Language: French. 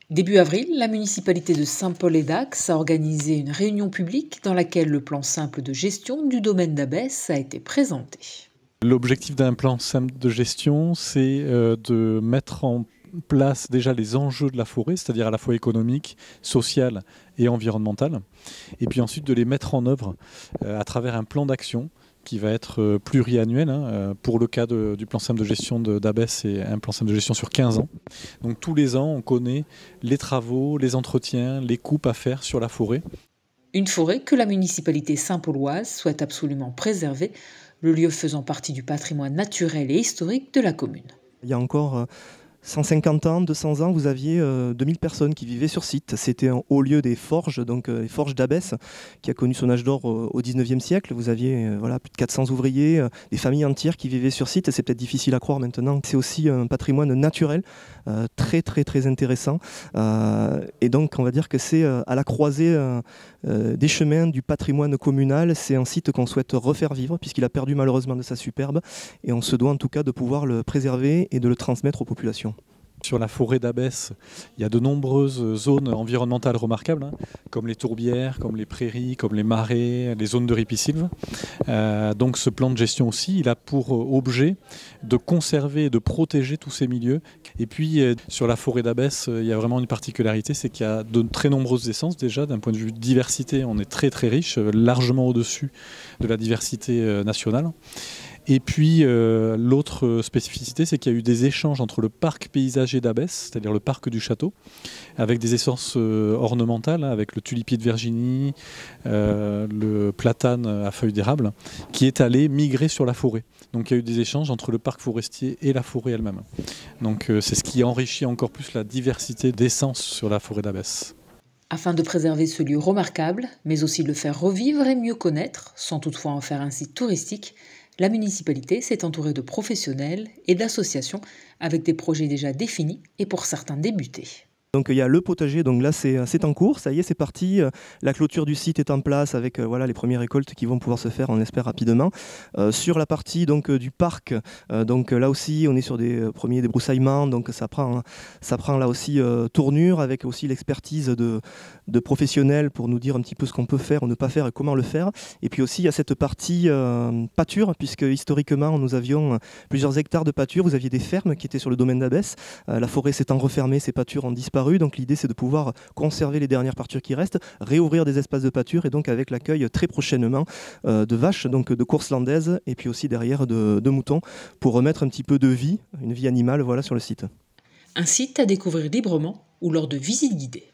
Début avril, la municipalité de Saint-Paul-et-Dax a organisé une réunion publique dans laquelle le plan simple de gestion du domaine d'Abès a été présenté. L'objectif d'un plan simple de gestion, c'est de mettre en place déjà les enjeux de la forêt, c'est-à-dire à la fois économique, social et environnemental, et puis ensuite de les mettre en œuvre à travers un plan d'action qui va être pluriannuel. Pour le cas du plan simple de gestion d'Abès, c'est un plan simple de gestion sur 15 ans. Donc tous les ans, on connaît les travaux, les entretiens, les coupes à faire sur la forêt. Une forêt que la municipalité saint-pauloise souhaite absolument préserver, le lieu faisant partie du patrimoine naturel et historique de la commune. Il y a encore 150 ans, 200 ans, vous aviez 2000 personnes qui vivaient sur site. C'était un haut lieu des forges, donc les forges d'Abès, qui a connu son âge d'or au 19e siècle. Vous aviez voilà, plus de 400 ouvriers, des familles entières qui vivaient sur site. C'est peut-être difficile à croire maintenant. C'est aussi un patrimoine naturel très très très intéressant. Et donc on va dire que c'est à la croisée des chemins du patrimoine communal. C'est un site qu'on souhaite refaire vivre puisqu'il a perdu malheureusement de sa superbe. Et on se doit en tout cas de pouvoir le préserver et de le transmettre aux populations. Sur la forêt d'Abès, il y a de nombreuses zones environnementales remarquables, comme les tourbières, comme les prairies, comme les marais, les zones de ripisylve. Donc ce plan de gestion aussi, il a pour objet de conserver et de protéger tous ces milieux. Et puis sur la forêt d'Abès, il y a vraiment une particularité, c'est qu'il y a de très nombreuses essences déjà. D'un point de vue diversité, on est très très riche, largement au-dessus de la diversité nationale. Et puis l'autre spécificité, c'est qu'il y a eu des échanges entre le parc paysager d'Abès, c'est-à-dire le parc du château, avec des essences ornementales, avec le tulipier de Virginie, le platane à feuilles d'érable, qui est allé migrer sur la forêt. Donc il y a eu des échanges entre le parc forestier et la forêt elle-même. Donc c'est ce qui enrichit encore plus la diversité d'essences sur la forêt d'Abès. Afin de préserver ce lieu remarquable, mais aussi de le faire revivre et mieux connaître, sans toutefois en faire un site touristique, la municipalité s'est entourée de professionnels et d'associations avec des projets déjà définis et pour certains débutés. Donc il y a le potager, donc là c'est en cours, ça y est, c'est parti. La clôture du site est en place avec voilà, les premières récoltes qui vont pouvoir se faire, on l'espère, rapidement. Sur la partie donc, du parc, donc là aussi on est sur des premiers débroussaillements, donc ça prend là aussi tournure avec aussi l'expertise de professionnels pour nous dire un petit peu ce qu'on peut faire ou ne pas faire et comment le faire. Et puis aussi il y a cette partie pâture, puisque historiquement nous avions plusieurs hectares de pâture, vous aviez des fermes qui étaient sur le domaine d'Abès. La forêt s'étant refermée, ces pâtures ont disparu. Donc l'idée c'est de pouvoir conserver les dernières pâtures qui restent, réouvrir des espaces de pâture et donc avec l'accueil très prochainement de vaches, donc de courses landaises et puis aussi derrière de moutons pour remettre un petit peu de vie, une vie animale voilà, sur le site. Un site à découvrir librement ou lors de visites guidées.